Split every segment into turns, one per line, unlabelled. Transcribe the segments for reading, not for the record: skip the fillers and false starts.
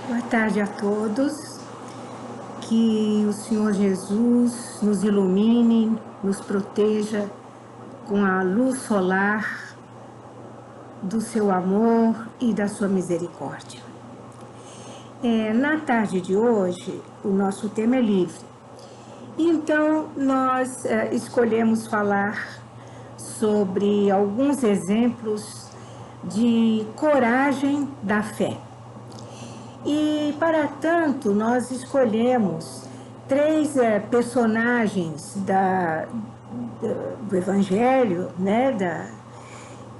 Boa tarde a todos, que o Senhor Jesus nos ilumine, nos proteja com a luz solar do seu amor e da sua misericórdia. Na tarde de hoje, o nosso tema é livre. Então, nós escolhemos falar sobre alguns exemplos de coragem da fé. E, para tanto, nós escolhemos três personagens do Evangelho, né,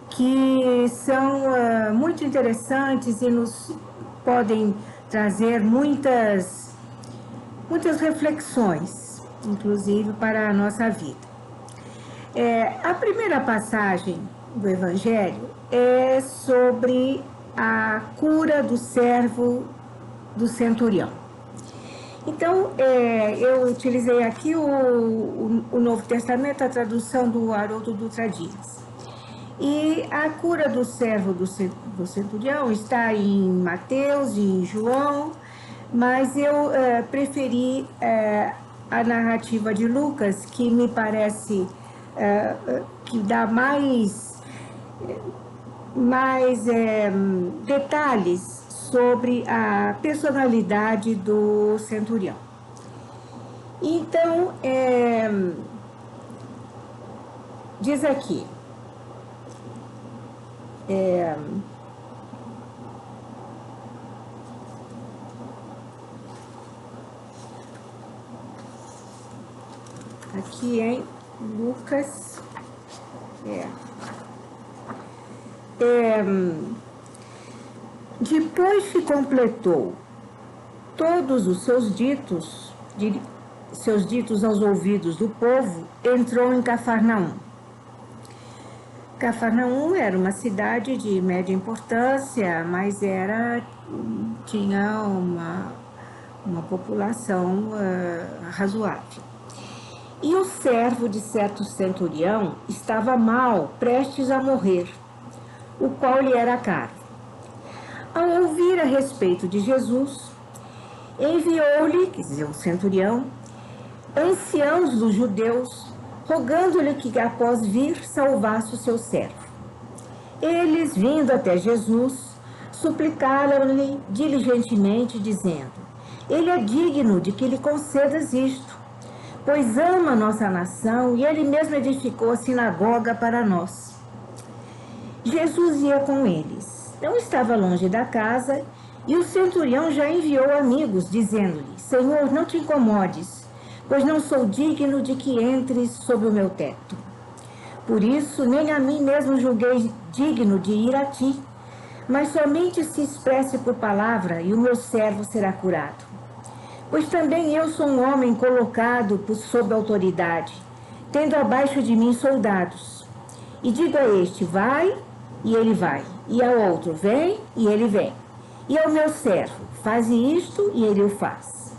que são muito interessantes e nos podem trazer muitas reflexões, inclusive para a nossa vida. A primeira passagem do Evangelho é sobre a cura do servo do centurião. Então, eu utilizei aqui o Novo Testamento, a tradução do Haroldo Dutra Dias. E a cura do servo do centurião está em Mateus e em João, mas eu preferi a narrativa de Lucas, que me parece que dá mais detalhes sobre a personalidade do centurião. Então, diz aqui, aqui em Lucas, depois que completou todos os seus ditos aos ouvidos do povo, entrou em Cafarnaum. Cafarnaum era uma cidade de média importância, mas tinha uma população razoável. E o servo de certo centurião estava mal, prestes a morrer, o qual lhe era caro. Ao ouvir a respeito de Jesus, enviou-lhe, quer dizer, o centurião, anciãos dos judeus, rogando-lhe que, após vir, salvasse o seu servo. Eles, vindo até Jesus, suplicaram-lhe diligentemente, dizendo: ele é digno de que lhe concedas isto, pois ama nossa nação e ele mesmo edificou a sinagoga para nós. Jesus ia com eles. Não estava longe da casa, e o centurião já enviou amigos, dizendo-lhe: Senhor, não te incomodes, pois não sou digno de que entres sob o meu teto. Por isso, nem a mim mesmo julguei digno de ir a ti, mas somente se expresse por palavra, e o meu servo será curado. Pois também eu sou um homem colocado sob autoridade, tendo abaixo de mim soldados. E digo a este: vai, e ele vai. E ao outro: vem, e ele vem. E ao meu servo: faze isto, e ele o faz.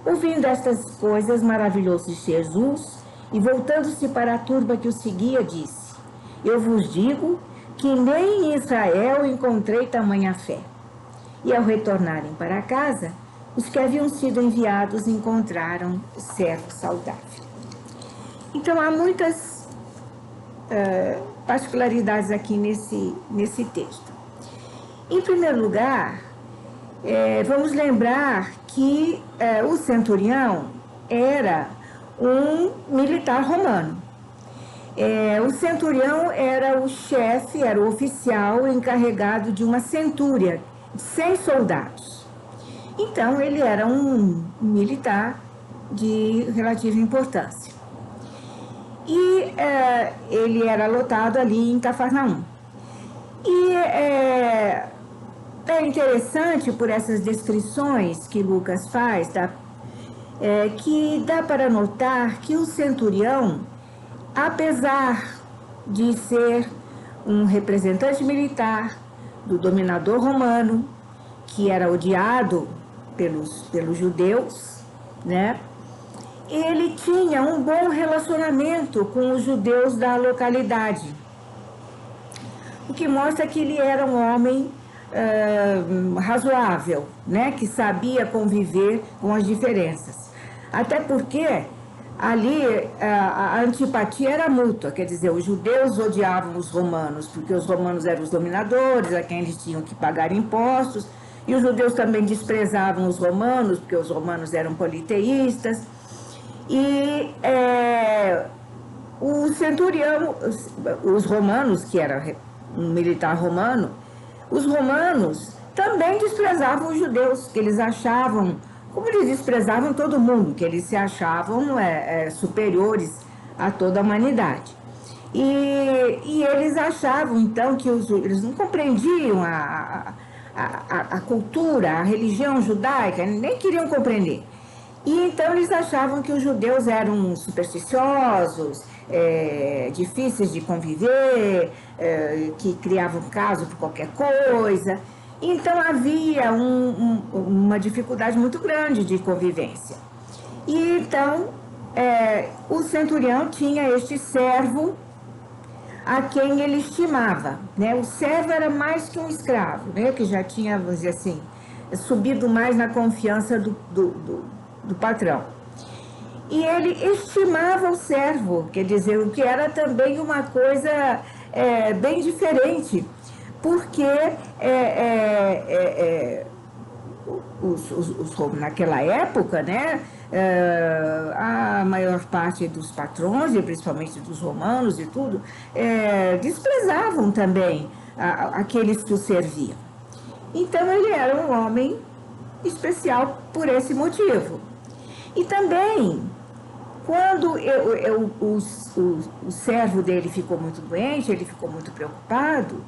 Ouvindo estas coisas, maravilhou-se Jesus, e voltando-se para a turba que o seguia, disse: eu vos digo que nem em Israel encontrei tamanha fé. E ao retornarem para casa, os que haviam sido enviados encontraram o servo saudável. Então, há muitas particularidades aqui nesse texto. Em primeiro lugar, vamos lembrar que o centurião era um militar romano. O centurião era o chefe, era o oficial encarregado de uma centúria, de 100 soldados. Então, ele era um militar de relativa importância. E ele era lotado ali em Cafarnaum. E é interessante, por essas descrições que Lucas faz, que dá para notar que o centurião, apesar de ser um representante militar do dominador romano, que era odiado pelos judeus, né? Ele tinha um bom relacionamento com os judeus da localidade, o que mostra que ele era um homem razoável, né? Que sabia conviver com as diferenças. Até porque ali a antipatia era mútua, quer dizer, os judeus odiavam os romanos, porque os romanos eram os dominadores, a quem eles tinham que pagar impostos, e os judeus também desprezavam os romanos, porque os romanos eram politeístas. E o centurião, os romanos, que era um militar romano, os romanos também desprezavam os judeus, que eles achavam, como eles desprezavam todo mundo, que eles se achavam superiores a toda a humanidade. E eles achavam, então, que eles não compreendiam a cultura, a religião judaica, nem queriam compreender. E então eles achavam que os judeus eram supersticiosos, difíceis de conviver, que criavam caso por qualquer coisa. Então havia uma dificuldade muito grande de convivência. E então o centurião tinha este servo a quem ele estimava, né? O servo era mais que um escravo, né? Que já tinha, vamos dizer assim, subido mais na confiança do patrão. E ele estimava o servo, quer dizer, o que era também uma coisa bem diferente, porque naquela época, né, a maior parte dos patrões, e principalmente dos romanos e tudo, desprezavam também aqueles que o serviam. Então ele era um homem especial por esse motivo. E também, quando o servo dele ficou muito doente, ele ficou muito preocupado,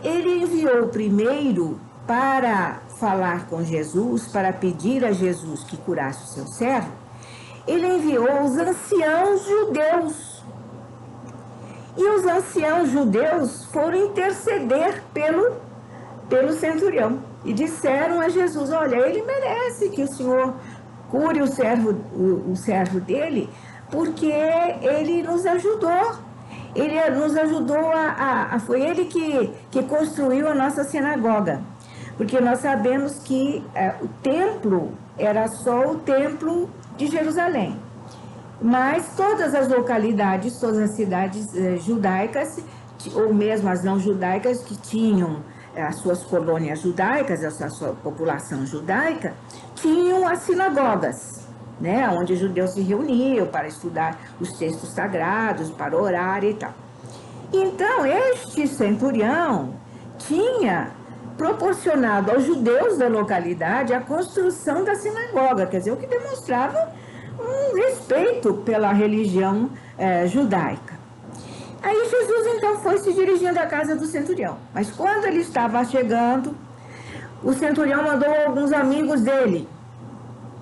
ele enviou primeiro para falar com Jesus, para pedir a Jesus que curasse o seu servo, ele enviou os anciãos judeus. E os anciãos judeus foram interceder pelo centurião e disseram a Jesus: olha, ele merece que o Senhor cure o servo dele, porque ele nos ajudou. Ele nos ajudou foi ele que construiu a nossa sinagoga. Porque nós sabemos que o templo era só o templo de Jerusalém. Mas todas as localidades, todas as cidades judaicas, ou mesmo as não judaicas, que tinham as suas colônias judaicas, a sua população judaica, tinham as sinagogas, né, onde os judeus se reuniam para estudar os textos sagrados, para orar e tal. Então, este centurião tinha proporcionado aos judeus da localidade a construção da sinagoga, quer dizer, o que demonstrava um respeito pela religião judaica. Aí Jesus então foi se dirigindo à casa do centurião, mas quando ele estava chegando, o centurião mandou alguns amigos dele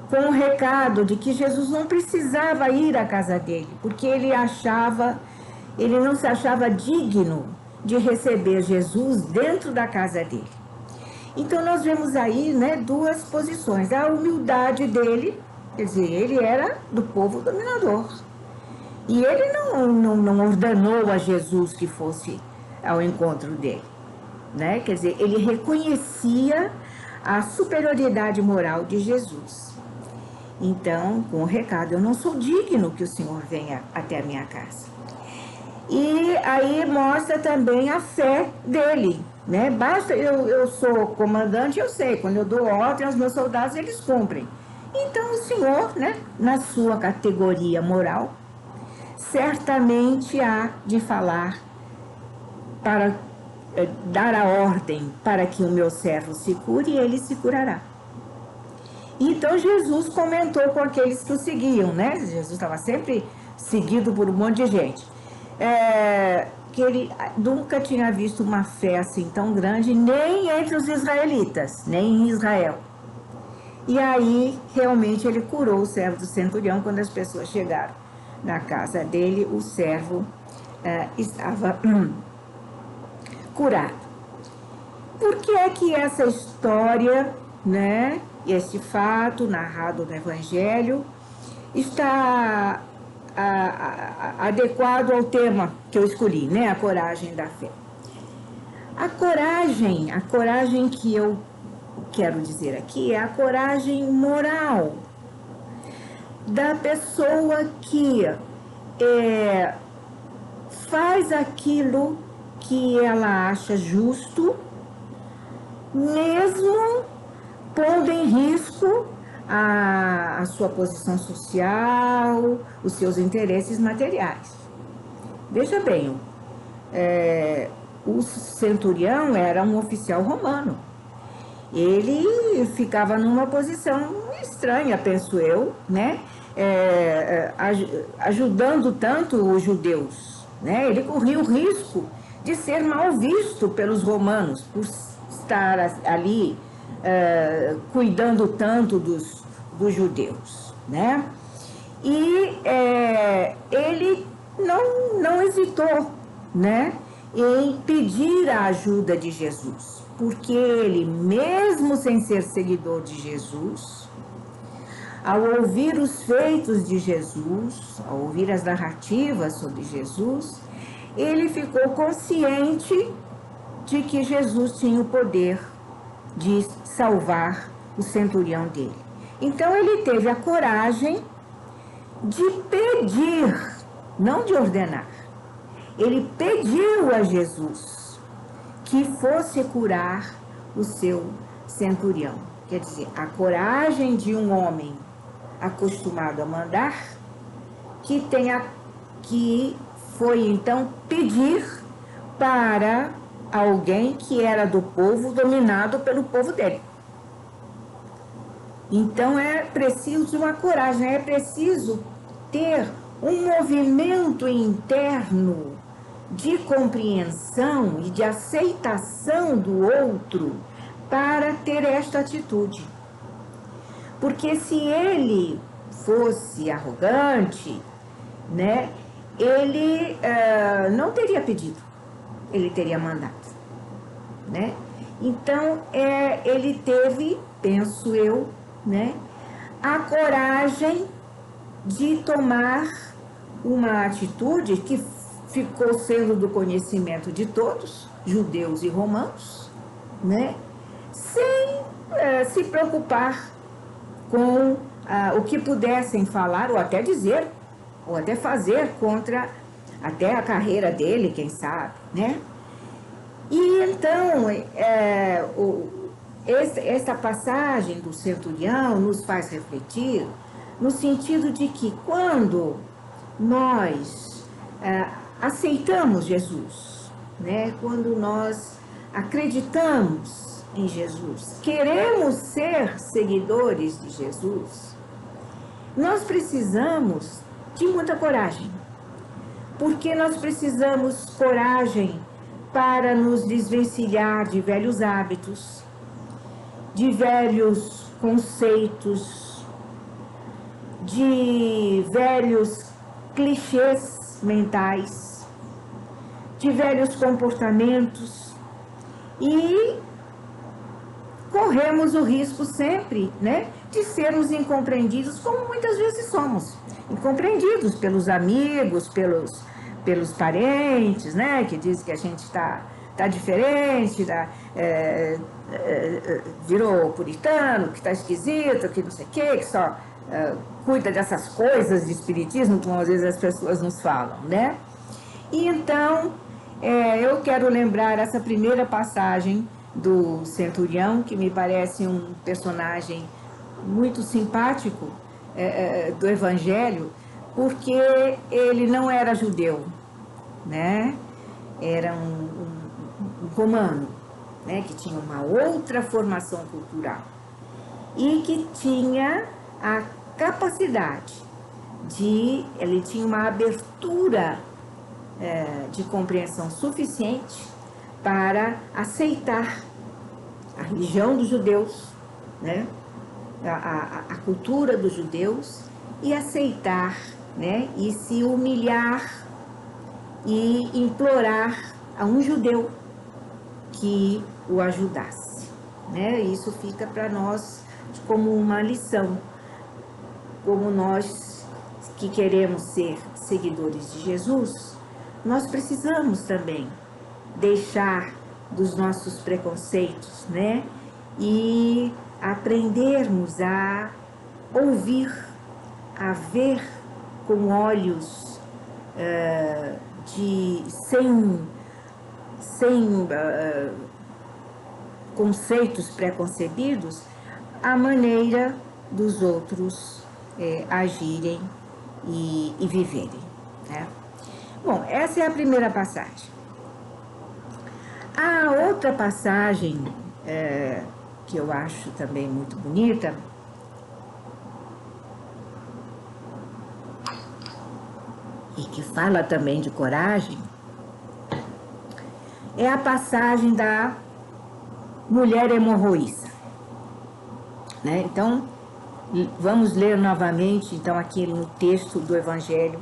com um recado de que Jesus não precisava ir à casa dele, porque ele não se achava digno de receber Jesus dentro da casa dele. Então nós vemos aí, né, duas posições: a humildade dele, quer dizer, ele era do povo dominador, e ele não ordenou a Jesus que fosse ao encontro dele, né? Quer dizer, ele reconhecia a superioridade moral de Jesus. Então, com o recado: eu não sou digno que o Senhor venha até a minha casa. E aí mostra também a fé dele, né? Basta, eu sou comandante, eu sei, quando eu dou ordem aos meus soldados, eles cumprem. Então o Senhor, né, na sua categoria moral, certamente há de falar para dar a ordem para que o meu servo se cure, e ele se curará. Então Jesus comentou com aqueles que o seguiam, né? Jesus estava sempre seguido por um monte de gente. Que ele nunca tinha visto uma fé assim tão grande, nem entre os israelitas, nem em Israel. E aí, realmente, ele curou o servo do centurião. Quando as pessoas chegaram na casa dele, o servo estava curado. Por que é que essa história, né, este fato narrado no Evangelho, está adequado ao tema que eu escolhi, né, a coragem da fé? A coragem que eu quero dizer aqui é a coragem moral da pessoa que faz aquilo que ela acha justo, mesmo pondo em risco a sua posição social, os seus interesses materiais. Veja bem, o centurião era um oficial romano. Ele ficava numa posição estranha, penso eu, né? Ajudando tanto os judeus, né? Ele corria o risco de ser mal visto pelos romanos por estar ali cuidando tanto dos judeus, né? E ele não hesitou, né, em pedir a ajuda de Jesus, porque ele, mesmo sem ser seguidor de Jesus, ao ouvir os feitos de Jesus, ao ouvir as narrativas sobre Jesus, ele ficou consciente de que Jesus tinha o poder de salvar o centurião dele. Então ele teve a coragem de pedir, não de ordenar. Ele pediu a Jesus que fosse curar o seu centurião. Quer dizer, a coragem de um homem acostumado a mandar, que foi então pedir para alguém que era do povo, dominado pelo povo dele. Então é preciso uma coragem, é preciso ter um movimento interno de compreensão e de aceitação do outro para ter esta atitude. Porque se ele fosse arrogante, né, ele não teria pedido, ele teria mandado, né? Então ele teve, penso eu, né, a coragem de tomar uma atitude que ficou sendo do conhecimento de todos, judeus e romanos, né, sem se preocupar com o que pudessem falar ou até dizer, ou até fazer contra até a carreira dele, quem sabe, né? E então, essa passagem do centurião nos faz refletir no sentido de que quando nós aceitamos Jesus, né? Quando nós acreditamos em Jesus, queremos ser seguidores de Jesus, nós precisamos de muita coragem, porque nós precisamos coragem para nos desvencilhar de velhos hábitos, de velhos conceitos, de velhos clichês mentais, de velhos comportamentos, e corremos o risco sempre, né, de sermos incompreendidos, como muitas vezes somos, incompreendidos pelos amigos, pelos parentes, né, que dizem que a gente está diferente, virou puritano, que está esquisito, que não sei o quê, que só cuida dessas coisas de espiritismo, como às vezes as pessoas nos falam, né? E então, eu quero lembrar essa primeira passagem do centurião, que me parece um personagem muito simpático do Evangelho, porque ele não era judeu, né? Era um romano, né? Que tinha uma outra formação cultural e que tinha a capacidade ele tinha uma abertura de compreensão suficiente para aceitar a religião dos judeus, né? A cultura dos judeus, e aceitar, né, e se humilhar e implorar a um judeu que o ajudasse, né? Isso fica para nós como uma lição, como nós que queremos ser seguidores de Jesus, nós precisamos também deixar dos nossos preconceitos, né? E aprendermos a ouvir, a ver com olhos sem conceitos preconcebidos, a maneira dos outros agirem e viverem, né? Bom, essa é a primeira passagem. A outra passagem que eu acho também muito bonita e que fala também de coragem é a passagem da mulher hemorroíça, né? Então, vamos ler novamente, então, aqui no texto do Evangelho,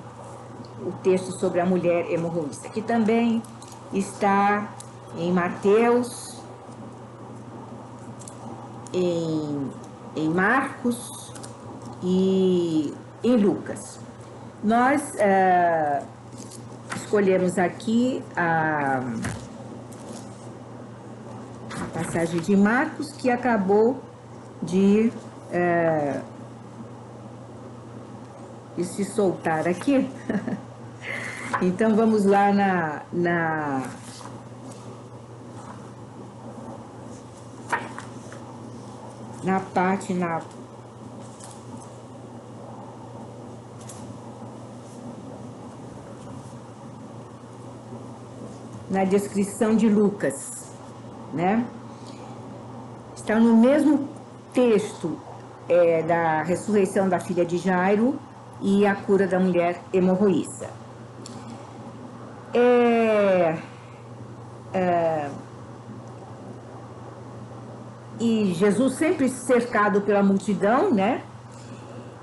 o texto sobre a mulher hemorroíça, que também está em Mateus, em Marcos e em Lucas. Nós escolhemos aqui a passagem de Marcos, que acabou de se soltar aqui. Então vamos lá na parte, na descrição de Lucas, né? Está no mesmo texto da ressurreição da filha de Jairo e a cura da mulher hemorroíça. E Jesus sempre cercado pela multidão, né?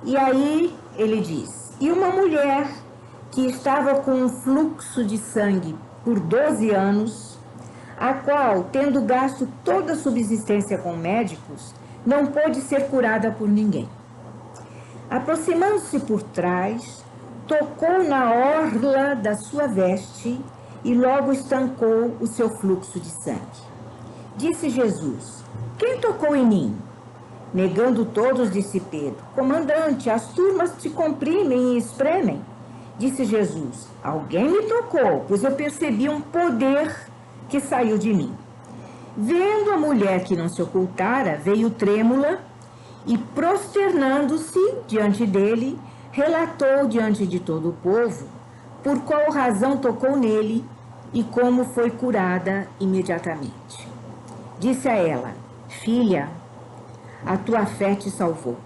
E aí ele diz: e uma mulher que estava com um fluxo de sangue por 12 anos, a qual, tendo gasto toda a subsistência com médicos, não pôde ser curada por ninguém. Aproximando-se por trás, tocou na orla da sua veste e logo estancou o seu fluxo de sangue. Disse Jesus: quem tocou em mim? Negando todos, disse Pedro: comandante, as turmas te comprimem e espremem. Disse Jesus: alguém me tocou, pois eu percebi um poder que saiu de mim. Vendo a mulher que não se ocultara, veio trêmula e, prosternando-se diante dele, relatou diante de todo o povo por qual razão tocou nele e como foi curada imediatamente. Disse a ela: filha, a tua fé te salvou.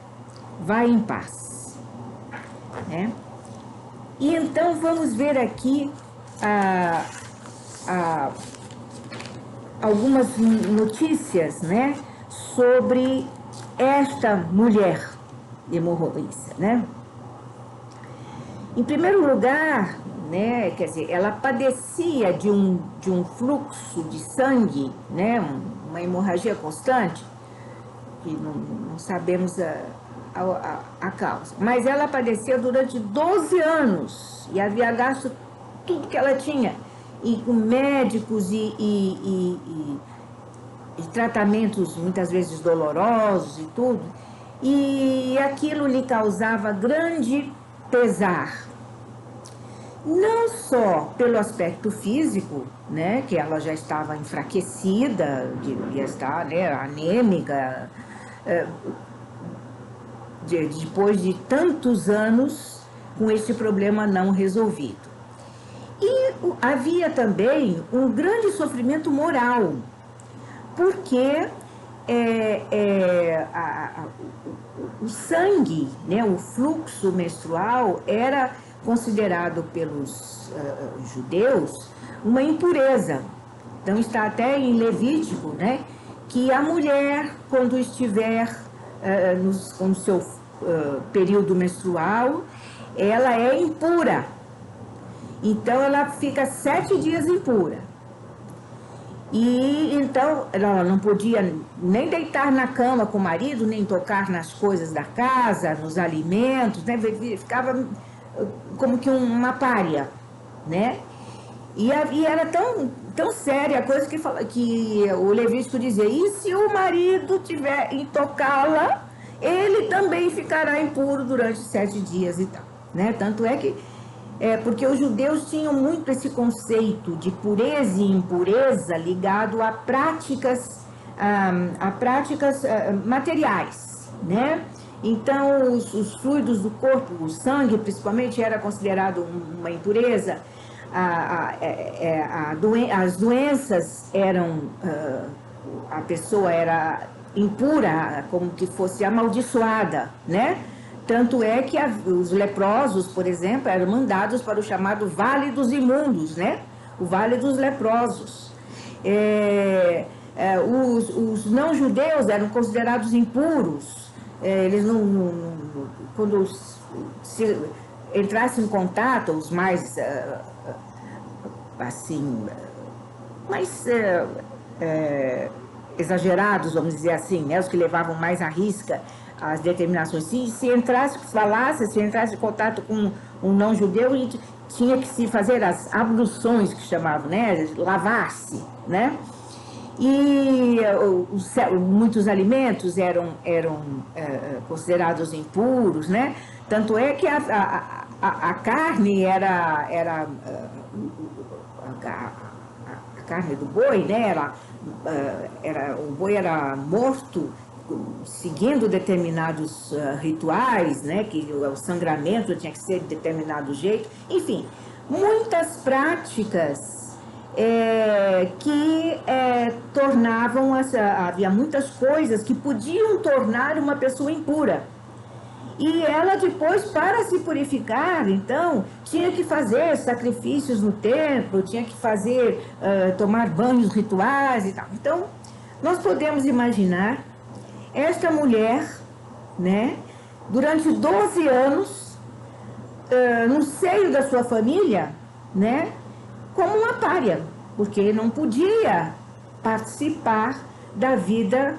Vai em paz. Né? E então vamos ver aqui algumas notícias, né, sobre esta mulher hemorroíça, né? Em primeiro lugar, né, quer dizer, ela padecia de um fluxo de sangue, né, uma hemorragia constante, que não sabemos a causa. Mas ela padecia durante 12 anos e havia gasto tudo que ela tinha, e com médicos e tratamentos muitas vezes dolorosos e tudo, e aquilo lhe causava grande pesar. Não só pelo aspecto físico, né, que ela já estava enfraquecida, devia estar, né, anêmica, depois de tantos anos com esse problema não resolvido. E havia também um grande sofrimento moral, porque o sangue, né, o fluxo menstrual era considerado pelos judeus uma impureza. Então está até em Levítico, né, que a mulher, quando estiver com o seu período menstrual, ela é impura. Então ela fica 7 dias impura. E então ela não podia nem deitar na cama com o marido, nem tocar nas coisas da casa, nos alimentos, né? Ficava como que uma pária, né? E era tão séria a coisa que o Levítico dizia, e se o marido tiver em tocá-la, ele também ficará impuro durante 7 dias e tal, né? Tanto é que, porque os judeus tinham muito esse conceito de pureza e impureza ligado a práticas, materiais, né? Então, os fluidos do corpo, o sangue principalmente, era considerado uma impureza. As doenças eram, a pessoa era impura, como que fosse amaldiçoada, né? Tanto é que os leprosos, por exemplo, eram mandados para o chamado Vale dos Imundos, né? O Vale dos Leprosos. Os não-judeus eram considerados impuros. Eles quando se entrassem em contato, os mais assim, mais exagerados, vamos dizer assim, né? Os que levavam mais à risca as determinações. Se entrasse em contato com um não-judeu, tinha que se fazer as abluções, que chamavam, né? Lavar-se, né? E muitos alimentos eram considerados impuros, né? Tanto é que a carne a carne do boi, né? O boi era morto seguindo determinados rituais, né? Que o sangramento tinha que ser de determinado jeito. Enfim, muitas práticas que tornavam, havia muitas coisas que podiam tornar uma pessoa impura. E ela depois, para se purificar, então, tinha que fazer sacrifícios no templo, tinha que tomar banhos rituais e tal. Então, nós podemos imaginar esta mulher, né, durante 12 anos, no seio da sua família, né, como uma pária, porque não podia participar da vida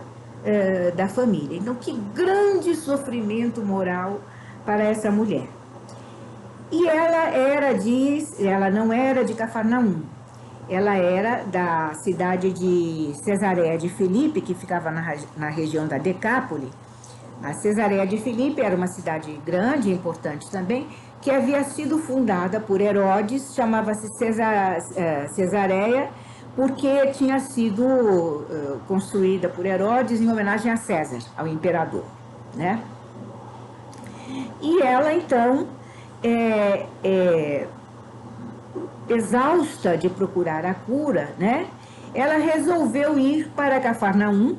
da família. Então, que grande sofrimento moral para essa mulher. E ela não era de Cafarnaum, ela era da cidade de Cesareia de Filipe, que ficava na região da Decápole. A Cesareia de Filipe era uma cidade grande e importante também, que havia sido fundada por Herodes, chamava-se Cesareia, porque tinha sido construída por Herodes em homenagem a César, ao imperador, né? E ela, então, exausta de procurar a cura, né? Ela resolveu ir para Cafarnaum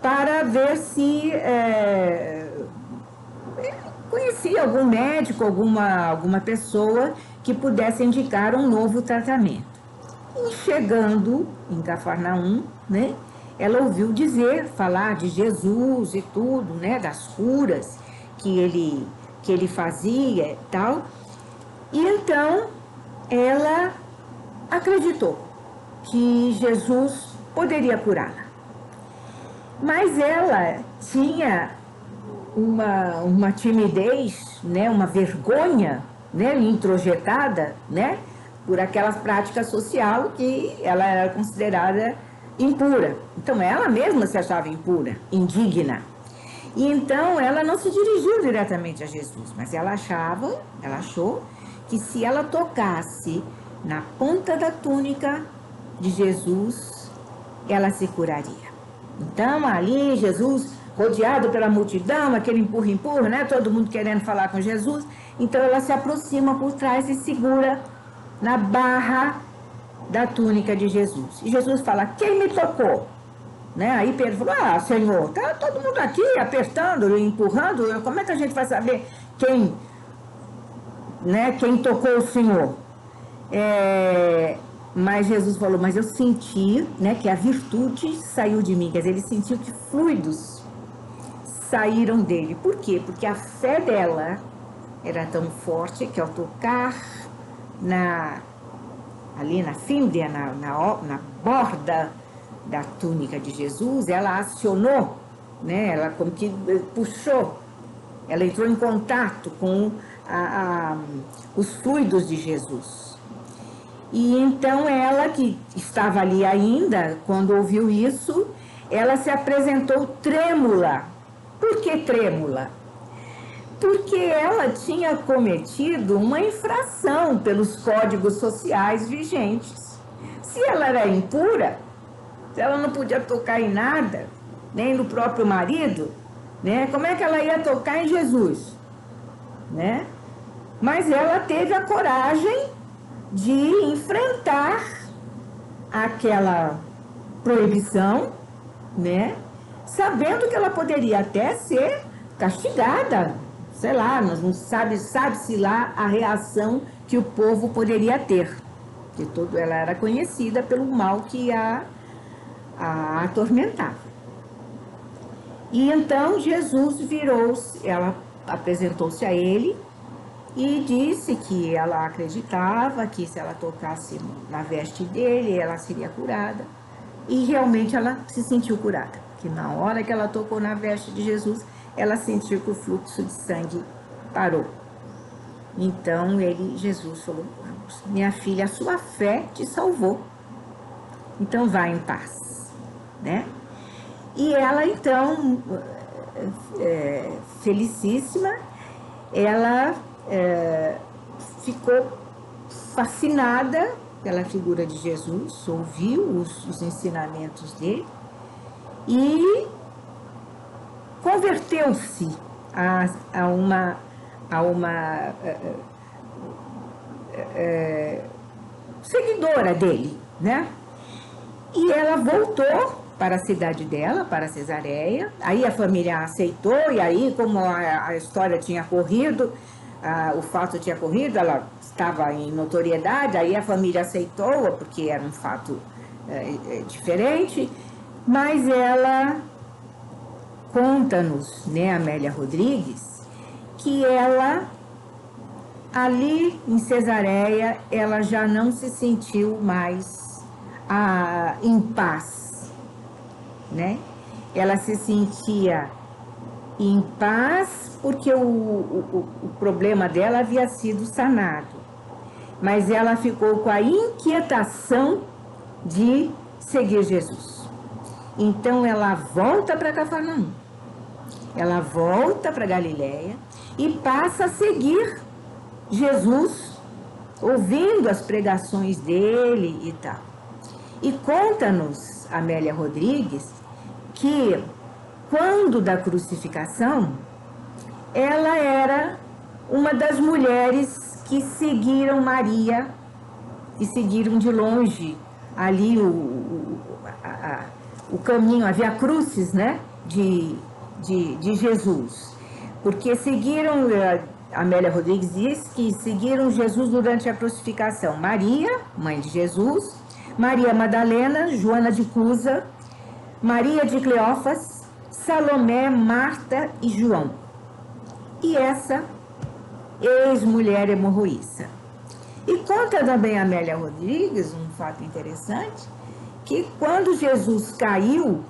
para ver se conhecia algum médico, alguma pessoa que pudesse indicar um novo tratamento. E chegando em Cafarnaum, né, ela ouviu falar de Jesus e tudo, né, das curas que ele fazia e tal. E então ela acreditou que Jesus poderia curá-la. Mas ela tinha uma timidez, né, uma vergonha, né, introjetada, né, por aquela prática social que ela era considerada impura. Então, ela mesma se achava impura, indigna. E então, ela não se dirigiu diretamente a Jesus, mas ela achou que se ela tocasse na ponta da túnica de Jesus, ela se curaria. Então, ali, Jesus, rodeado pela multidão, aquele empurra-empurra, né? Todo mundo querendo falar com Jesus. Então, ela se aproxima por trás e segura na barra da túnica de Jesus. E Jesus fala, quem me tocou? Né? Aí Pedro falou, Senhor, tá todo mundo aqui apertando, empurrando, como é que a gente vai saber quem tocou o Senhor? Mas Jesus falou, mas eu senti, né, que a virtude saiu de mim. Quer dizer, ele sentiu que fluidos saíram dele. Por quê? Porque a fé dela era tão forte que ao tocar ali na fímbria, na borda da túnica de Jesus, ela acionou, né? Ela como que puxou, ela entrou em contato com os fluidos de Jesus. E então ela, que estava ali ainda, quando ouviu isso, ela se apresentou trêmula. Por que trêmula? Porque ela tinha cometido uma infração pelos códigos sociais vigentes. Se ela era impura, se ela não podia tocar em nada, nem no próprio marido, né? Como é que ela ia tocar em Jesus? Né? Mas ela teve a coragem de enfrentar aquela proibição, né? Sabendo que ela poderia até ser castigada, sei lá, mas não sabe-se lá a reação que o povo poderia ter. Porque ela era conhecida pelo mal que a atormentava. E então Jesus virou-se, ela apresentou-se a ele e disse que ela acreditava que se ela tocasse na veste dele, ela seria curada. E realmente ela se sentiu curada, que na hora que ela tocou na veste de Jesus, ela sentiu que o fluxo de sangue parou. Então Jesus falou: minha filha, a sua fé te salvou. Então vá em paz, né? E ela então, felicíssima, ela ficou fascinada pela figura de Jesus, ouviu os ensinamentos dele e converteu-se a uma seguidora dele, né? E ela voltou para a cidade dela, para Cesareia. Aí a família aceitou, e aí, como a história tinha corrido, o fato tinha corrido, ela estava em notoriedade, aí a família aceitou, porque era um fato diferente, mas ela conta-nos, né, Amélia Rodrigues, que ela, ali em Cesareia, ela já não se sentiu mais em paz, né? Ela se sentia em paz porque o problema dela havia sido sanado, mas ela ficou com a inquietação de seguir Jesus. Então ela volta para Cafarnaum, ela volta para Galiléia e passa a seguir Jesus, ouvindo as pregações dele e tal. E conta-nos Amélia Rodrigues que, quando da crucificação, ela era uma das mulheres que seguiram Maria e seguiram de longe ali o caminho, a Via Crucis, né, de Jesus. Porque seguiram, Amélia Rodrigues diz que seguiram Jesus durante a crucificação: Maria, mãe de Jesus, Maria Madalena, Joana de Cusa, Maria de Cleófas, Salomé, Marta e João. E essa ex-mulher hemorroíça. E conta também a Amélia Rodrigues um fato interessante, que quando Jesus caiu,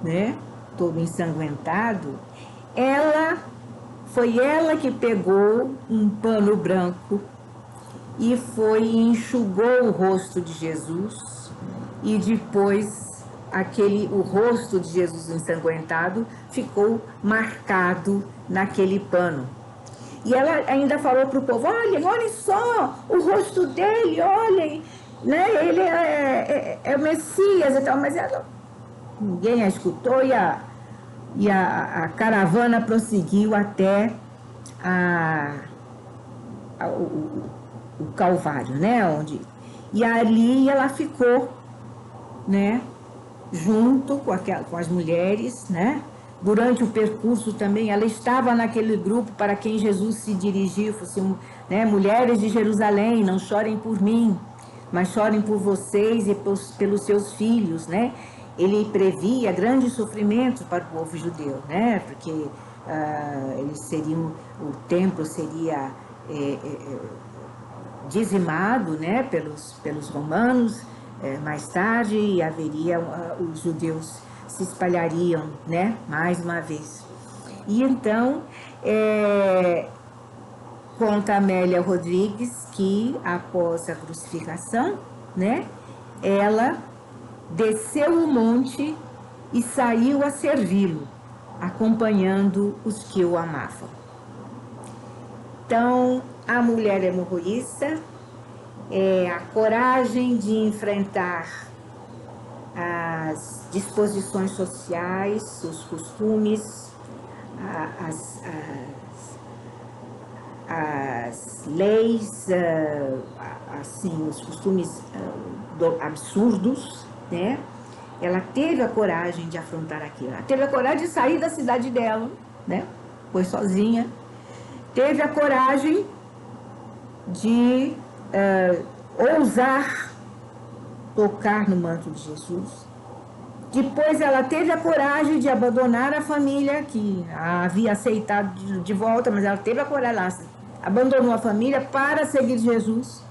né, todo ensanguentado, foi ela que pegou um pano branco e enxugou o rosto de Jesus, e depois o rosto de Jesus ensanguentado ficou marcado naquele pano. E ela ainda falou para o povo: olhem só o rosto dele, olhem, né? Ele é o Messias e tal. Mas ninguém a escutou, e a caravana prosseguiu até o Calvário, né? E ali ela ficou, né, junto com as mulheres, né? Durante o percurso também, ela estava naquele grupo para quem Jesus se dirigiu, fosse, né, mulheres de Jerusalém, não chorem por mim, mas chorem por vocês e pelos seus filhos, né? Ele previa grandes sofrimentos para o povo judeu, né? Porque o templo seria dizimado, né, pelos romanos, mais tarde, e haveria os judeus se espalhariam, né, mais uma vez. E então conta Amélia Rodrigues que, após a crucificação, né, ela desceu o monte e saiu a servi-lo, acompanhando os que o amavam. Então, a mulher hemorroísta é a coragem de enfrentar as disposições sociais, os costumes, as leis, assim, os costumes absurdos, né? Ela teve a coragem de afrontar aquilo. Ela teve a coragem de sair da cidade dela, né? Foi sozinha. Teve a coragem de ousar tocar no manto de Jesus. Depois ela teve a coragem de abandonar a família que a havia aceitado de volta, mas ela teve a coragem, ela abandonou a família para seguir Jesus.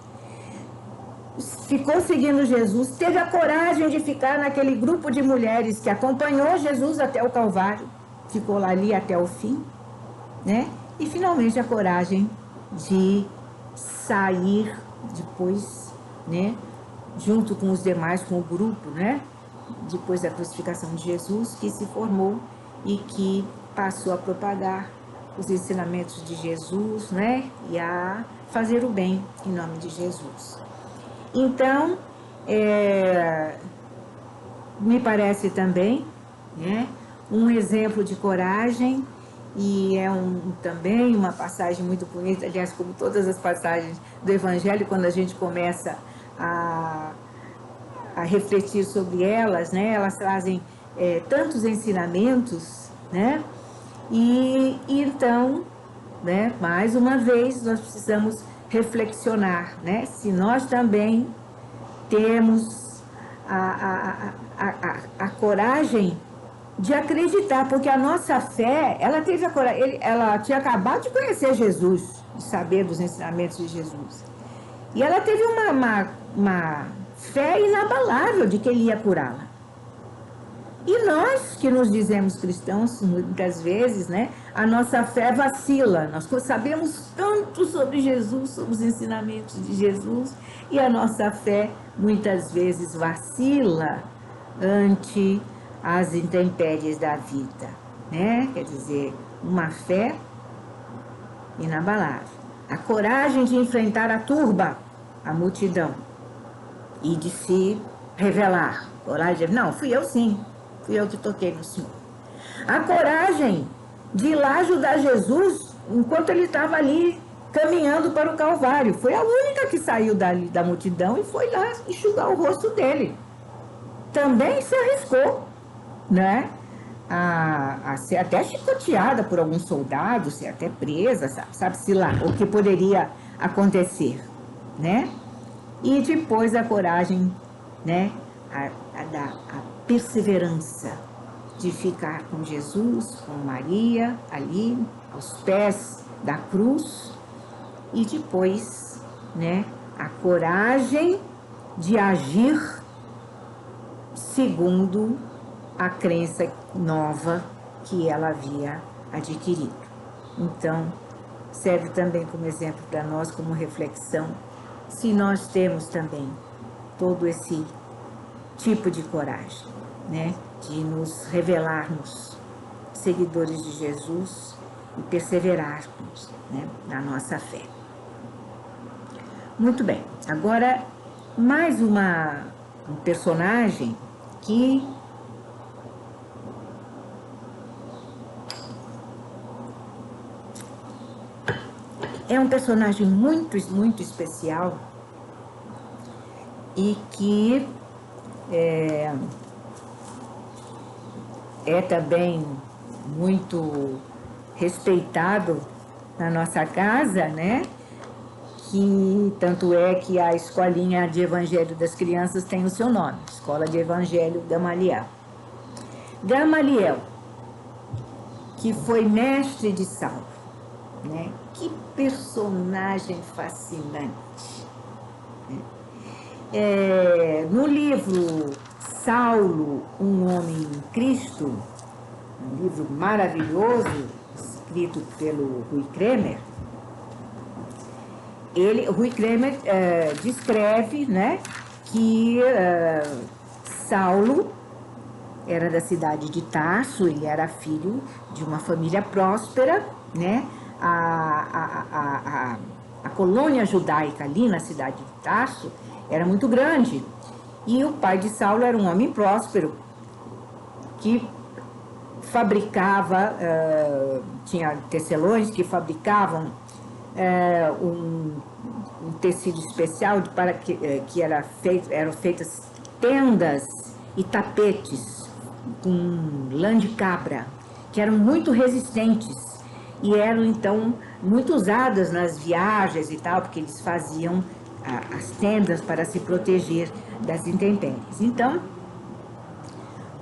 Ficou seguindo Jesus, teve a coragem de ficar naquele grupo de mulheres que acompanhou Jesus até o Calvário, ficou lá ali até o fim, né? E finalmente a coragem de sair depois, né? Junto com os demais, com o grupo, né? Depois da crucificação de Jesus, que se formou e que passou a propagar os ensinamentos de Jesus, né? E a fazer o bem em nome de Jesus. Então, me parece também, né, um exemplo de coragem, e é também uma passagem muito bonita, aliás, como todas as passagens do Evangelho, quando a gente começa a refletir sobre elas, né, elas trazem tantos ensinamentos, né, e então, né, mais uma vez, nós precisamos reflexionar, né, se nós também temos a coragem de acreditar, porque a nossa fé, ela teve a coragem, ela tinha acabado de conhecer Jesus, de saber dos ensinamentos de Jesus, e ela teve uma fé inabalável de que ele ia curá-la. E nós que nos dizemos cristãos, muitas vezes, né, a nossa fé vacila. Nós sabemos tanto sobre Jesus, sobre os ensinamentos de Jesus, e a nossa fé muitas vezes vacila ante as intempéries da vida, né? Quer dizer, uma fé inabalável. A coragem de enfrentar a turba, a multidão, e de se revelar. Coragem de dizer, não, fui eu sim. Fui eu que toquei no Senhor. A coragem de ir lá ajudar Jesus enquanto ele estava ali caminhando para o Calvário. Foi a única que saiu dali da multidão e foi lá enxugar o rosto dele. Também se arriscou, né? A ser até chicoteada por algum soldado, ser até presa, sabe-se lá, o que poderia acontecer, né? E depois a coragem, né? A perseverança de ficar com Jesus, com Maria, ali, aos pés da cruz, e depois, né, a coragem de agir segundo a crença nova que ela havia adquirido. Então, serve também como exemplo para nós, como reflexão, se nós temos também todo esse tipo de coragem, né, de nos revelarmos seguidores de Jesus e perseverarmos, né, na nossa fé. Muito bem, agora mais um personagem que é um personagem muito, muito especial e que é também muito respeitado na nossa casa, né? Que tanto é que a escolinha de Evangelho das Crianças tem o seu nome, Escola de Evangelho Gamaliel. Gamaliel, que foi mestre de Saulo, né? Que personagem fascinante. No livro Saulo, um homem em Cristo, um livro maravilhoso, escrito pelo Rui Kremer, Rui Kremer descreve, né, que Saulo era da cidade de Tarso, ele era filho de uma família próspera, né? A colônia judaica ali na cidade de Tarso era muito grande. E o pai de Saulo era um homem próspero que fabricava, tinha tecelões que fabricavam um tecido especial para que eram feitas tendas e tapetes com lã de cabra, que eram muito resistentes e eram então muito usadas nas viagens e tal, porque eles faziam as tendas para se proteger das intempéries. Então,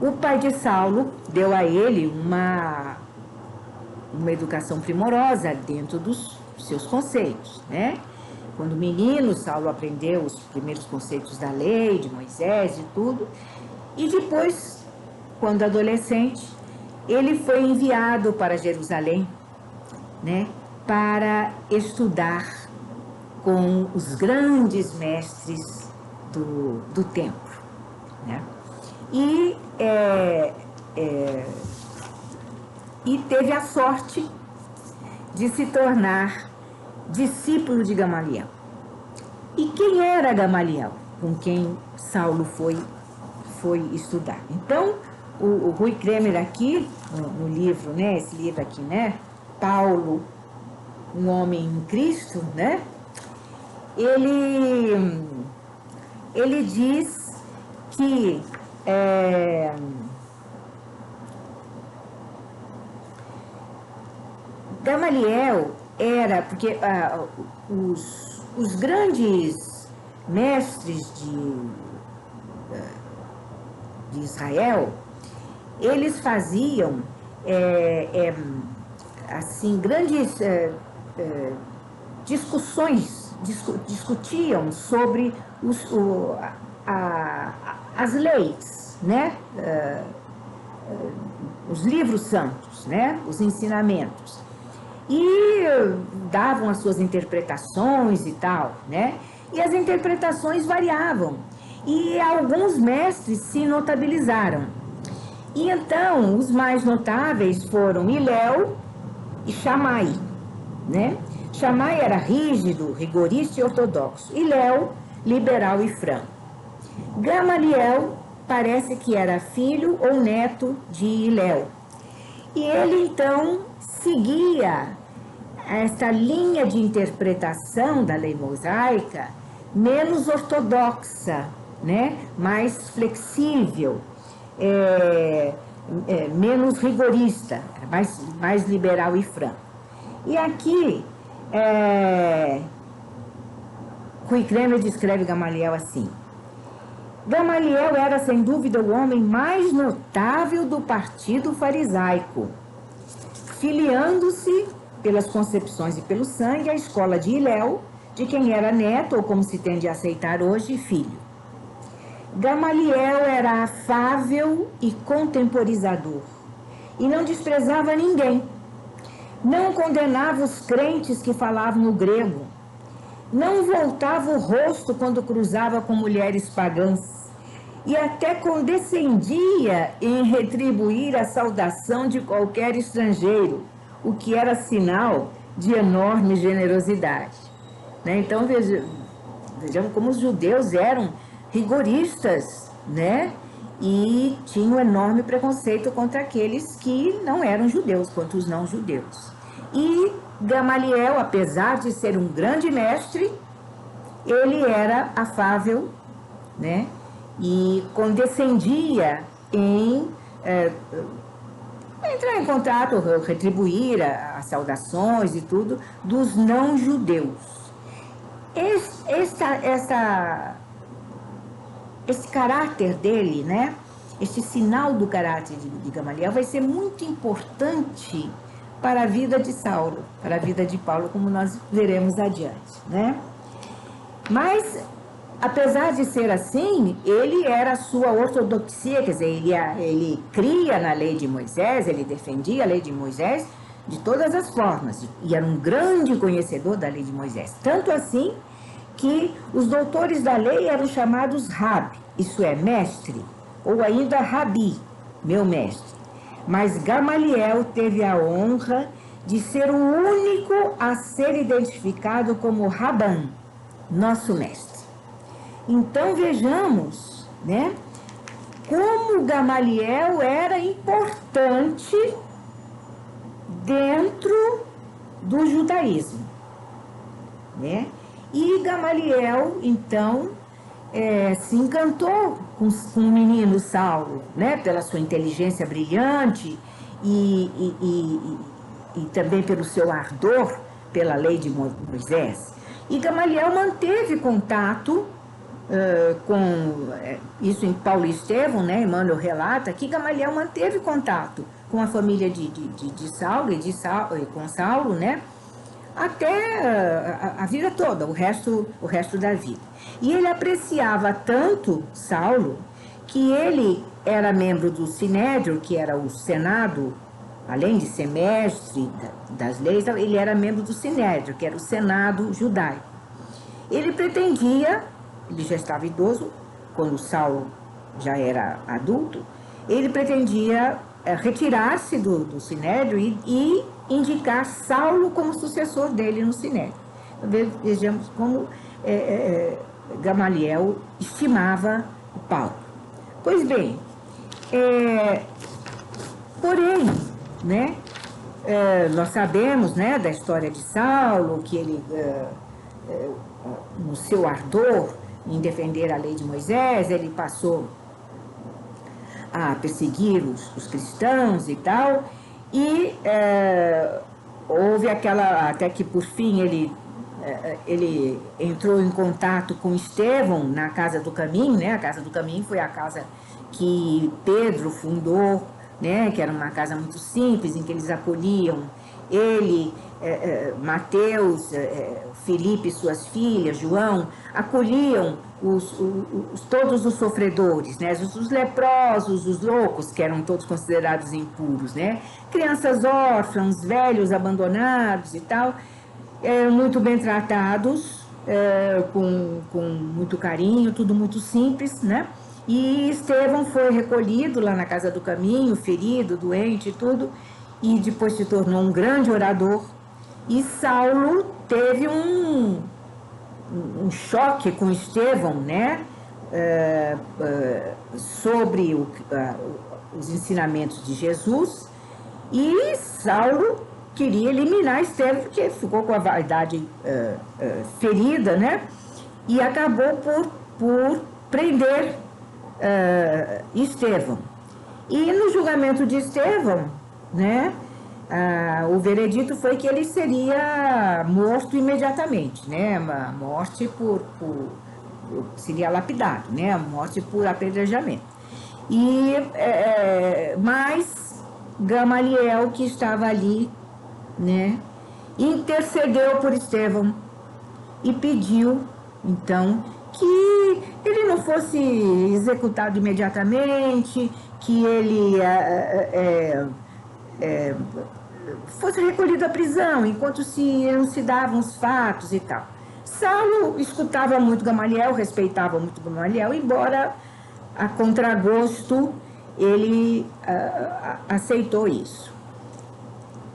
o pai de Saulo deu a ele uma educação primorosa dentro dos seus conceitos, né? Quando menino, Saulo aprendeu os primeiros conceitos da lei, de Moisés e tudo, e depois, quando adolescente, ele foi enviado para Jerusalém, né, para estudar com os grandes mestres do templo, né? E teve a sorte de se tornar discípulo de Gamaliel. E quem era Gamaliel, com quem Saulo foi estudar? Então, o Rui Kremer aqui, no livro, né, esse livro aqui, né, Paulo, um homem em Cristo, né, ele diz que Gamaliel era, porque os grandes mestres de Israel, eles faziam assim, grandes discutiam sobre as leis, né? Os livros santos, né? Os ensinamentos. E davam as suas interpretações e tal, né? E as interpretações variavam. E alguns mestres se notabilizaram. E então, os mais notáveis foram Hilel e Shammai, né? Shammai era rígido, rigorista e ortodoxo. Hilel, liberal e franco. Gamaliel parece que era filho ou neto de Hilel. E ele, então, seguia essa linha de interpretação da lei mosaica menos ortodoxa, né? Mais flexível, menos rigorista, mais liberal e franco. E aqui, Rui Kremer descreve Gamaliel assim: Gamaliel era, sem dúvida, o homem mais notável do partido farisaico, filiando-se pelas concepções e pelo sangue à escola de Hilel, de quem era neto, ou como se tende a aceitar hoje, filho. Gamaliel era afável e contemporizador, e não desprezava ninguém. Não condenava os crentes que falavam o grego. Não voltava o rosto quando cruzava com mulheres pagãs, e até condescendia em retribuir a saudação de qualquer estrangeiro, o que era sinal de enorme generosidade. Né? Então, vejamos como os judeus eram rigoristas, né? E tinham enorme preconceito contra aqueles que não eram judeus, contra os não judeus. E Gamaliel, apesar de ser um grande mestre, ele era afável, né? E condescendia em entrar em contato, retribuir as saudações e tudo dos não-judeus. Esse caráter dele, né? Este sinal do caráter de Gamaliel vai ser muito importante para a vida de Saulo, para a vida de Paulo, como nós veremos adiante, né? Mas, apesar de ser assim, ele era a sua ortodoxia, quer dizer, ele cria na lei de Moisés, ele defendia a lei de Moisés de todas as formas, e era um grande conhecedor da lei de Moisés. Tanto assim que os doutores da lei eram chamados Rab, isso é, mestre, ou ainda Rabi, meu mestre. Mas Gamaliel teve a honra de ser o único a ser identificado como Raban, nosso mestre. Então vejamos, né, como Gamaliel era importante dentro do judaísmo, né? E Gamaliel, então, se encantou com o menino Saulo, né, pela sua inteligência brilhante e também pelo seu ardor pela lei de Moisés. E Gamaliel manteve contato isso em Paulo e Estevão, né, Emmanuel relata que Gamaliel manteve contato com a família de Saulo e com Saulo, né, até a vida toda, o resto da vida. E ele apreciava tanto Saulo que ele era membro do Sinédrio, que era o Senado, além de ser mestre das leis, ele era membro do Sinédrio, que era o Senado judaico. Ele pretendia, ele já estava idoso, quando Saulo já era adulto, ele pretendia retirar-se do Sinédrio e indicar Saulo como sucessor dele no Sinédrio. Vejamos como Gamaliel estimava Paulo. Pois bem, porém, né, nós sabemos, né, da história de Saulo, que ele, no seu ardor em defender a lei de Moisés, ele passou a perseguir os cristãos e tal, e houve até que por fim ele entrou em contato com Estevão na Casa do Caminho, né? A Casa do Caminho foi a casa que Pedro fundou, né? Que era uma casa muito simples, em que eles acolhiam ele, Mateus, Filipe e suas filhas, João, acolhiam todos os sofredores, né? Os leprosos, os loucos, que eram todos considerados impuros, né? Crianças órfãos, velhos abandonados e tal, muito bem tratados, com muito carinho, tudo muito simples, né? E Estevão foi recolhido lá na Casa do Caminho, ferido, doente e tudo, e depois se tornou um grande orador. E Saulo teve um choque com Estevão, né? Sobre os ensinamentos de Jesus, e Saulo queria eliminar Estevão, porque ficou com a vaidade ferida, né? E acabou por prender Estevão. E no julgamento de Estevão, né, o veredito foi que ele seria morto imediatamente, né? A morte seria lapidado, né? A morte por apedrejamento. Mas Gamaliel, que estava ali, né, intercedeu por Estevão e pediu, então, que ele não fosse executado imediatamente, que ele fosse recolhido à prisão, enquanto se elucidavam os fatos e tal. Saulo escutava muito Gamaliel, respeitava muito Gamaliel, embora a contragosto ele aceitou isso.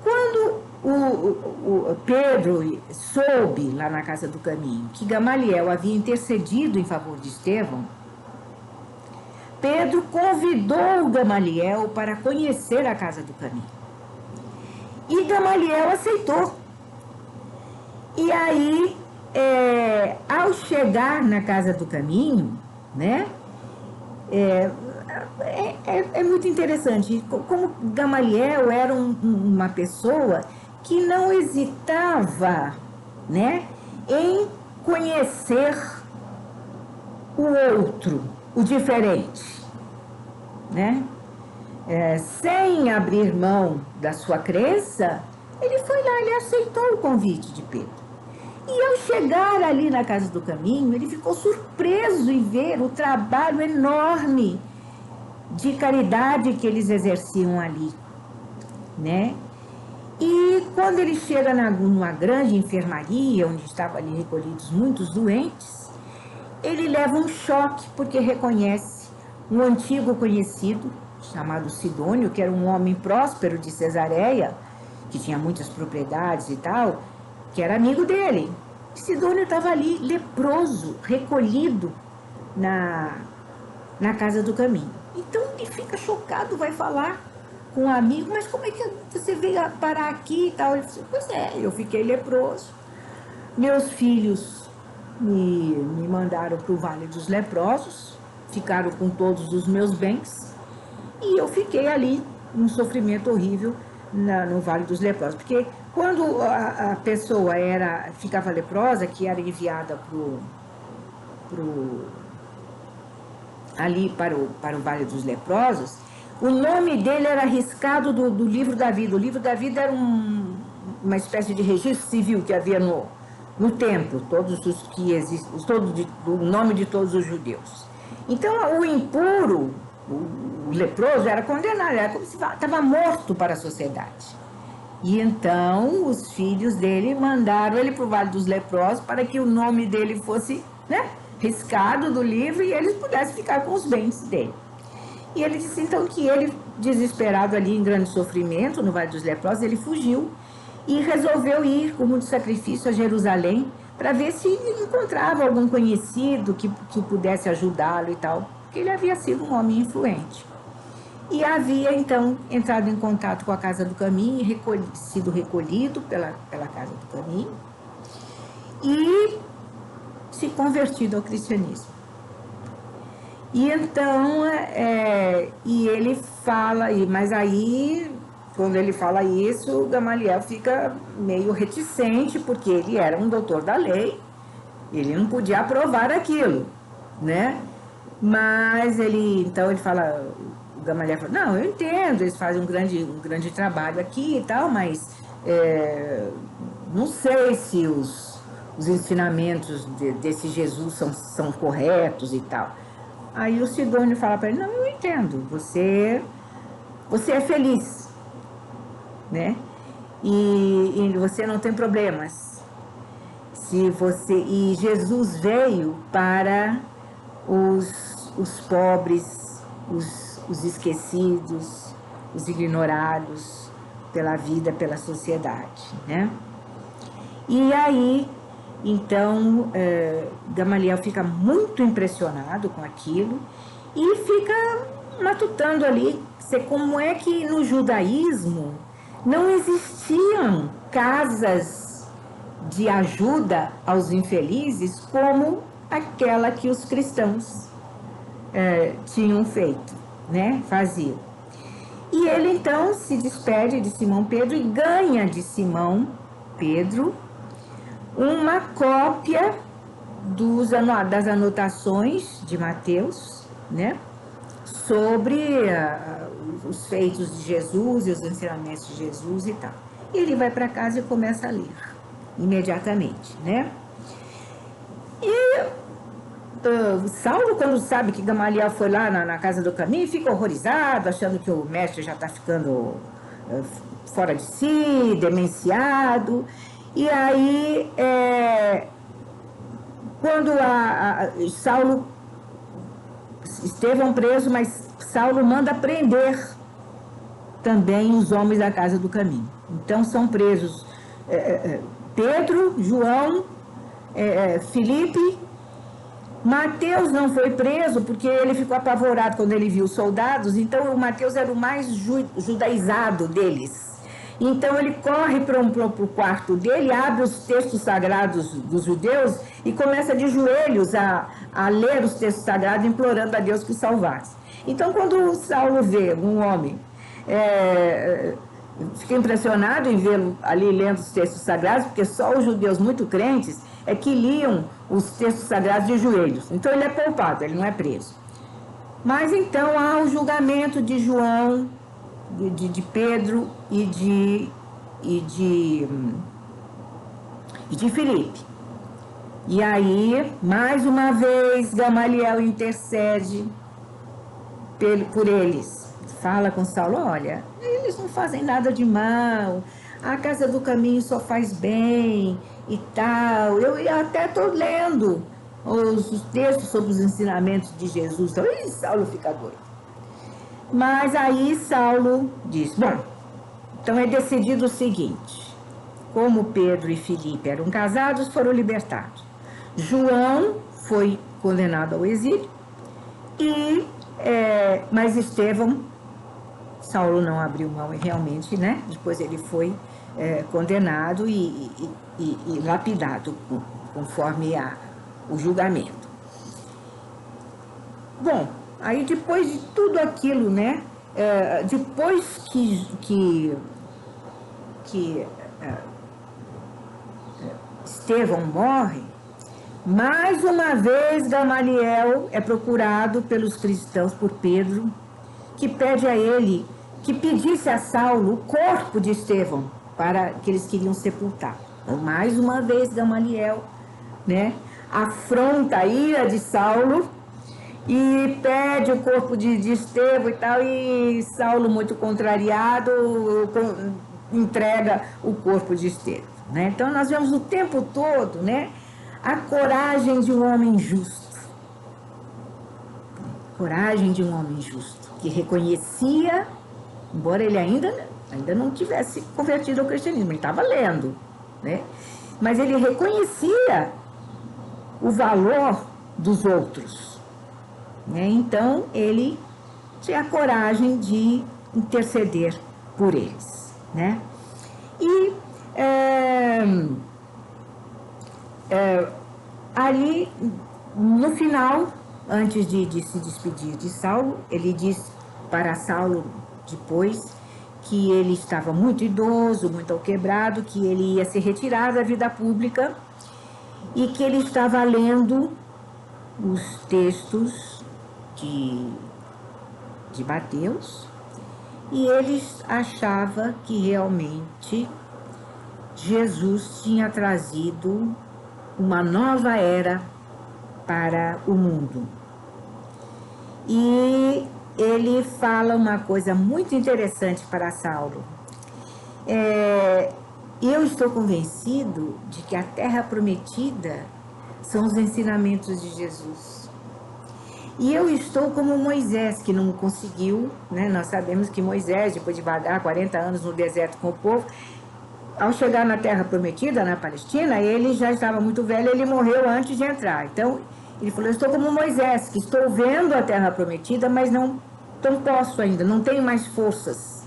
Quando o Pedro soube, lá na Casa do Caminho, que Gamaliel havia intercedido em favor de Estevão, Pedro convidou Gamaliel para conhecer a Casa do Caminho. E Gamaliel aceitou. E aí, ao chegar na Casa do Caminho, né, é muito interessante como Gamaliel era uma pessoa que não hesitava, né, em conhecer o outro, o diferente, né? Sem abrir mão da sua crença, ele foi lá, ele aceitou o convite de Pedro. E ao chegar ali na Casa do Caminho, ele ficou surpreso em ver o trabalho enorme de caridade que eles exerciam ali, né? E quando ele chega numa grande enfermaria, onde estavam ali recolhidos muitos doentes, ele leva um choque, porque reconhece um antigo conhecido, chamado Sidônio, que era um homem próspero de Cesareia, que tinha muitas propriedades e tal, que era amigo dele. Sidônio estava ali, leproso, recolhido na casa do caminho. Então ele fica chocado, vai falar com um amigo, mas como é que você veio parar aqui e tal? Ele disse, pois é, eu fiquei leproso. Meus filhos me mandaram para o Vale dos Leprosos, ficaram com todos os meus bens, e eu fiquei ali num sofrimento horrível no Vale dos Leprosos. Porque quando a pessoa ficava leprosa, que era enviada ali para o Vale dos Leprosos, o nome dele era riscado do livro da vida. O livro da vida era uma espécie de registro civil que havia no templo, todos os que existem, o nome de todos os judeus. Então, o impuro, o leproso, era condenado, era como se estava morto para a sociedade. E então, os filhos dele mandaram ele para o Vale dos Leprosos para que o nome dele fosse, né, riscado do livro e eles pudessem ficar com os bens dele. E ele disse então que ele, desesperado ali em grande sofrimento no Vale dos Leprosos, ele fugiu e resolveu ir com muito sacrifício a Jerusalém para ver se encontrava algum conhecido que pudesse ajudá-lo e tal, porque ele havia sido um homem influente. E havia então entrado em contato com a Casa do Caminho e sido recolhido pela Casa do Caminho e se convertido ao cristianismo. E então, e ele fala, mas aí, quando ele fala isso, Gamaliel fica meio reticente, porque ele era um doutor da lei, ele não podia aprovar aquilo, né? Mas então ele fala, o Gamaliel fala, não, eu entendo, eles fazem um grande trabalho aqui e tal, mas não sei se os ensinamentos desse Jesus são corretos e tal. Aí o Sidônio fala para ele, não, eu entendo, você é feliz, né? E você não tem problemas. E Jesus veio para os pobres, os esquecidos, os ignorados pela vida, pela sociedade, né? E aí, então, Gamaliel fica muito impressionado com aquilo e fica matutando ali como é que no judaísmo não existiam casas de ajuda aos infelizes como aquela que os cristãos tinham feito, né? Faziam. E ele então se despede de Simão Pedro e ganha de Simão Pedro uma cópia das anotações de Mateus, né, sobre os feitos de Jesus e os ensinamentos de Jesus e tal. E ele vai para casa e começa a ler imediatamente, né? E Saulo, quando sabe que Gamaliel foi lá na Casa do Caminho, fica horrorizado, achando que o mestre já está ficando fora de si, demenciado. E aí, quando Saulo, Estevão preso, mas Saulo manda prender também os homens da Casa do Caminho. Então são presos Pedro, João, Filipe. Mateus não foi preso porque ele ficou apavorado quando ele viu os soldados, então o Mateus era o mais judaizado deles. Então ele corre para o quarto dele, abre os textos sagrados dos judeus e começa de joelhos a ler os textos sagrados, implorando a Deus que o salvasse. Então quando Saulo vê um homem, fica impressionado em vê-lo ali lendo os textos sagrados, porque só os judeus muito crentes é que liam os textos sagrados de joelhos. Então ele é poupado, ele não é preso. Mas então há o julgamento de João, de Pedro e de Filipe. E aí, mais uma vez, Gamaliel intercede por eles. Fala com Saulo, olha, eles não fazem nada de mal. a casa do caminho só faz bem e tal. Eu até estou lendo os textos sobre os ensinamentos de Jesus. Então, e Saulo fica doido. Mas aí Saulo diz, bom, então é decidido o seguinte, como Pedro e Filipe eram casados, foram libertados. João foi condenado ao exílio, mas Estevão, Saulo não abriu mão realmente, né? Depois ele foi condenado e lapidado conforme o julgamento. Bom, aí depois de tudo aquilo, né? Depois que Estevão morre, mais uma vez Gamaliel é procurado pelos cristãos por Pedro, que pede a ele que pedisse a Saulo o corpo de Estevão para que eles queriam sepultar. Então, mais uma vez Gamaliel, né, afronta a ira de Saulo e pede o corpo de Estevão e tal, e Saulo, muito contrariado, entrega o corpo de Estevão, né? Então nós vemos o tempo todo, né, a coragem de um homem justo. Coragem de um homem justo, que reconhecia, embora ele ainda não tivesse convertido ao cristianismo, ele estava lendo, né? Mas ele reconhecia o valor dos outros, né? Então ele tinha a coragem de interceder por eles, né? E ali, no final, antes de se despedir de Saulo, ele diz para Saulo depois que ele estava muito idoso, muito alquebrado, que ele ia se retirar da vida pública e que ele estava lendo os textos de Mateus, e ele achava que realmente Jesus tinha trazido uma nova era para o mundo. E ele fala uma coisa muito interessante para Saulo. Eu estou convencido de que a terra prometida são os ensinamentos de Jesus. E eu estou como Moisés, que não conseguiu, né? Nós sabemos que Moisés, depois de vagar 40 anos no deserto com o povo, ao chegar na terra prometida, na Palestina, ele já estava muito velho, ele morreu antes de entrar. Então, ele falou, eu estou como Moisés, que estou vendo a terra prometida, mas não posso ainda, não tenho mais forças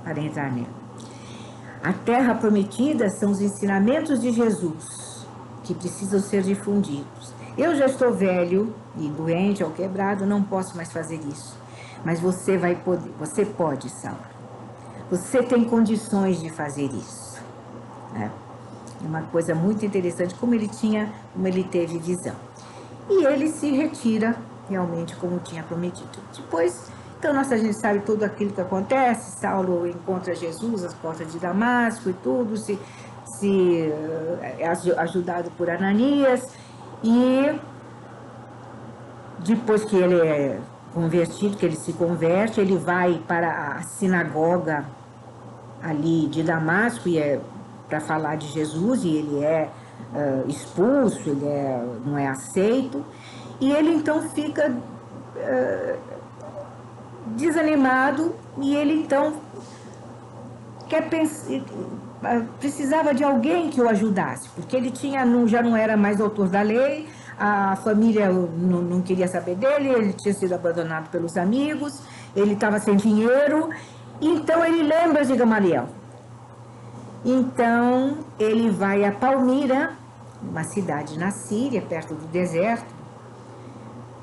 para entrar nela. A terra prometida são os ensinamentos de Jesus, que precisam ser difundidos. Eu já estou velho e doente ou quebrado, não posso mais fazer isso. Mas você vai poder, você pode, Saulo. Você tem condições de fazer isso. É uma coisa muito interessante, como ele teve visão. E ele se retira realmente como tinha prometido. Depois, então, a gente sabe tudo aquilo que acontece. Saulo encontra Jesus às portas de Damasco e tudo, é ajudado por Ananias. E depois que ele é convertido, que ele se converte, ele vai para a sinagoga ali de Damasco e para falar de Jesus, e ele é expulso, ele não é aceito, e ele então fica desanimado, e ele então precisava de alguém que o ajudasse, porque ele já não era mais autor da lei, a família não queria saber dele, ele tinha sido abandonado pelos amigos, ele estava sem dinheiro, então ele lembra de Gamaliel. Então ele vai a Palmira, uma cidade na Síria, perto do deserto,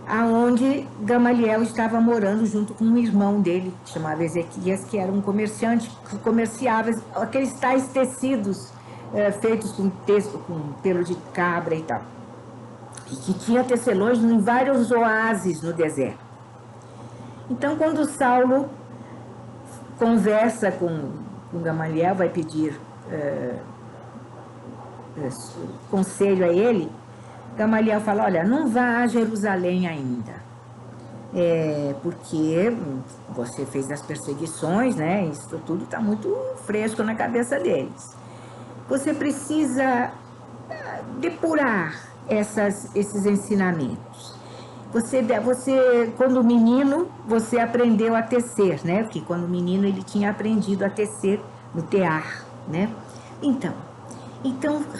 aonde Gamaliel estava morando junto com um irmão dele, que chamava Ezequias, que era um comerciante que comerciava aqueles tais tecidos feitos com pelo de cabra e tal. E que tinha tecelões em vários oásis no deserto. Então, quando Saulo conversa com Gamaliel, vai pedir conselho a ele, Gamaliel fala, olha, não vá a Jerusalém ainda. porque você fez as perseguições, né? Isso tudo está muito fresco na cabeça deles. Você precisa depurar esses ensinamentos. Você, quando menino, você aprendeu a tecer, né? Porque quando menino ele tinha aprendido a tecer no tear, né? Então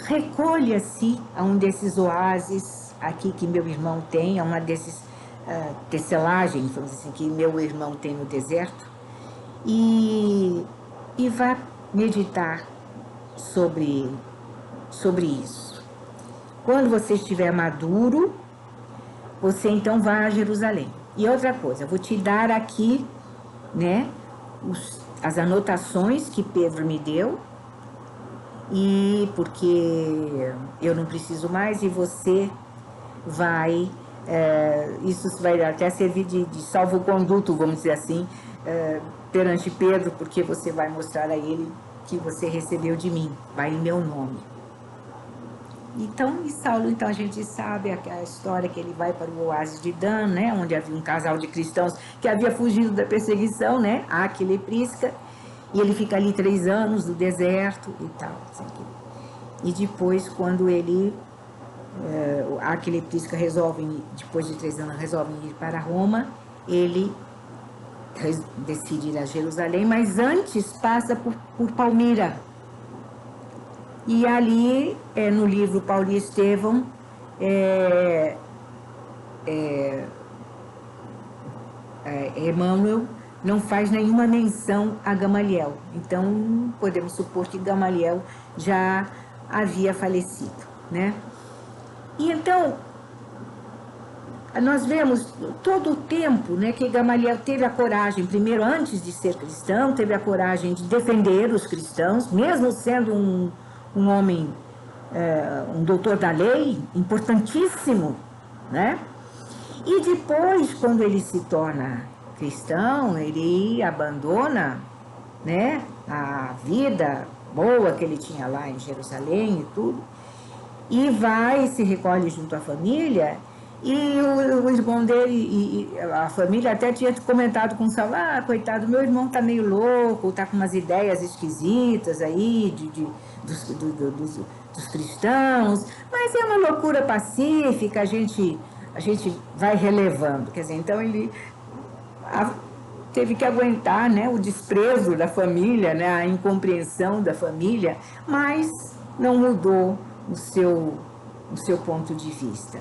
recolha-se a um desses oásis aqui que meu irmão tem, a uma desses tecelagens, vamos dizer assim, que meu irmão tem no deserto, e vá meditar sobre isso. Quando você estiver maduro, você então vai a Jerusalém. E outra coisa, eu vou te dar aqui, né, as anotações que Pedro me deu, e porque eu não preciso mais, e você vai, isso vai até servir de salvo-conduto, vamos dizer assim, perante Pedro, porque você vai mostrar a ele que você recebeu de mim, vai em meu nome. Então, e Saulo, então a gente sabe a história que ele vai para o oásis de Dan, né, onde havia um casal de cristãos que havia fugido da perseguição, né, Áquila e Prisca, e ele fica ali 3 anos no deserto e tal. E depois, quando Áquila e Prisca resolvem, depois de 3 anos, resolvem ir para Roma, ele decide ir a Jerusalém, mas antes passa por Palmira. E ali, no livro Paulo e Estevão, Emmanuel não faz nenhuma menção a Gamaliel. Então, podemos supor que Gamaliel já havia falecido, né? E então, nós vemos todo o tempo, né, que Gamaliel teve a coragem, primeiro, antes de ser cristão, teve a coragem de defender os cristãos, mesmo sendo um homem, um doutor da lei, importantíssimo, né? E depois, quando ele se torna cristão, ele abandona, né, a vida boa que ele tinha lá em Jerusalém e tudo, e vai, se recolhe junto à família, e o irmão dele, e a família até tinha comentado com o Saulo, coitado, meu irmão tá meio louco, tá com umas ideias esquisitas aí, dos cristãos, mas é uma loucura pacífica, a gente vai relevando. Quer dizer, então ele teve que aguentar, né, o desprezo da família, né, a incompreensão da família, mas não mudou o seu ponto de vista.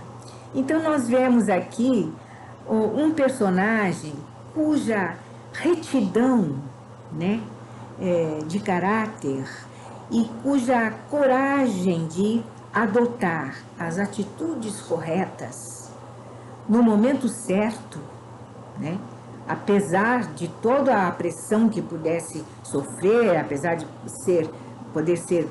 Então nós vemos aqui um personagem cuja retidão, né, de caráter e cuja coragem de adotar as atitudes corretas no momento certo, né, apesar de toda a pressão que pudesse sofrer, apesar de poder ser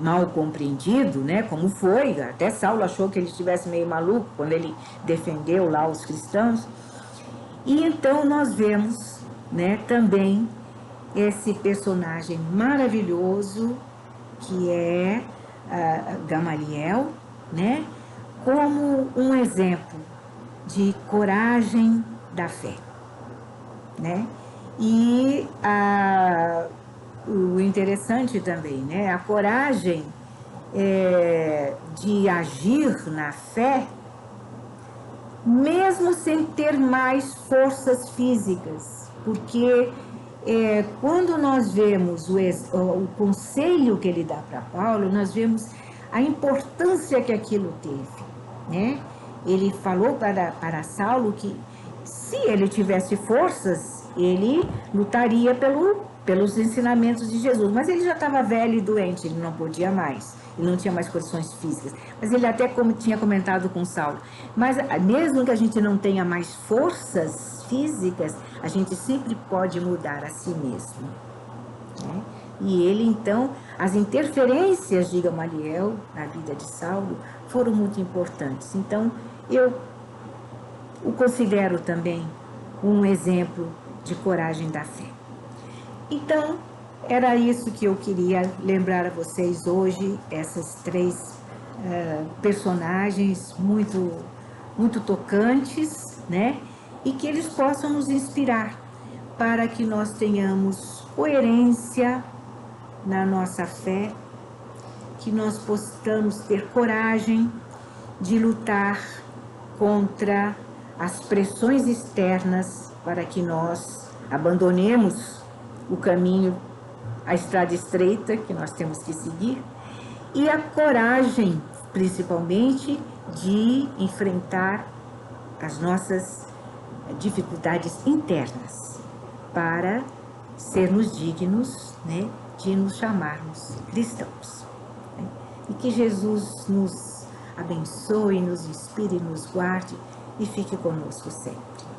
mal compreendido, né, como foi, até Saulo achou que ele estivesse meio maluco quando ele defendeu lá os cristãos. E então nós vemos, né, também esse personagem maravilhoso que é Gamaliel, né, como um exemplo de coragem da fé, né? E o interessante também, né, a coragem de agir na fé, mesmo sem ter mais forças físicas, porque quando nós vemos o conselho que ele dá para Paulo, nós vemos a importância que aquilo teve, né? Ele falou para Saulo que se ele tivesse forças, ele lutaria pelos ensinamentos de Jesus, mas ele já estava velho e doente, ele não podia mais, ele não tinha mais condições físicas, mas ele até tinha comentado com Saulo, mas mesmo que a gente não tenha mais forças físicas, a gente sempre pode mudar a si mesmo, né? E ele então, as interferências de Gamaliel na vida de Saulo foram muito importantes, então eu o considero também um exemplo de coragem da fé. Então, era isso que eu queria lembrar a vocês hoje, essas 3 personagens muito tocantes, né? e que eles possam nos inspirar para que nós tenhamos coerência na nossa fé, que nós possamos ter coragem de lutar contra as pressões externas para que nós abandonemos o caminho, a estrada estreita que nós temos que seguir, e a coragem, principalmente, de enfrentar as nossas dificuldades internas para sermos dignos, né, de nos chamarmos cristãos. E que Jesus nos abençoe, nos inspire, nos guarde e fique conosco sempre.